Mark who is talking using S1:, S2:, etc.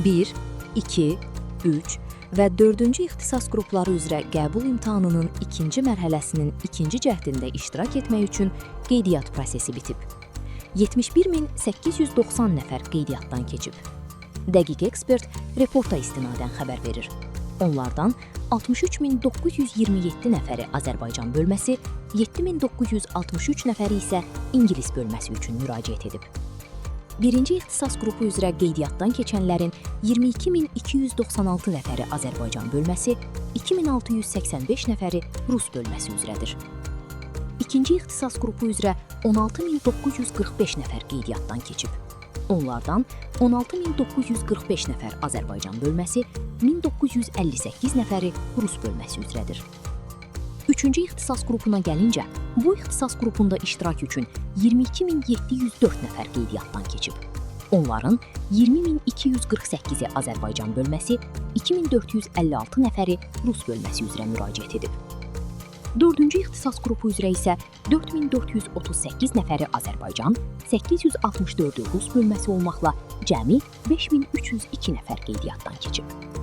S1: 1, 2, 3 və 4-cü ixtisas qrupları üzrə qəbul imtahanının ikinci mərhələsinin ikinci cəhdində iştirak etmək üçün qeydiyyat prosesi bitib. 71.890 nəfər qeydiyyatdan keçib. Dəqiq ekspert reporta istinadən xəbər verir. Onlardan 63.927 nəfəri Azərbaycan bölməsi, 7.963 nəfəri isə ingilis bölməsi üçün müraciət edib. Birinci ixtisas qrupu üzrə qeydiyyatdan keçənlərin 22.296 nəfəri Azərbaycan bölməsi, 2.685 nəfəri Rus bölməsi üzrədir. İkinci ixtisas qrupu üzrə 16.945 nəfər qeydiyyatdan keçib. Onlardan 16.945 nəfər Azərbaycan bölməsi, 1958 nəfəri Rus bölməsi üzrədir. Üçüncü ixtisas qrupuna gəlincə, bu ixtisas qrupunda iştirak üçün 22.704 nəfər qeydiyyatdan keçib. Onların 20.248-i Azərbaycan bölməsi, 2.456 nəfəri Rus bölməsi üzrə müraciət edib. Dördüncü ixtisas qrupu üzrə isə 4.438 nəfəri Azərbaycan, 864-ü Rus bölməsi olmaqla cəmi 5.302 nəfər qeydiyyatdan keçib.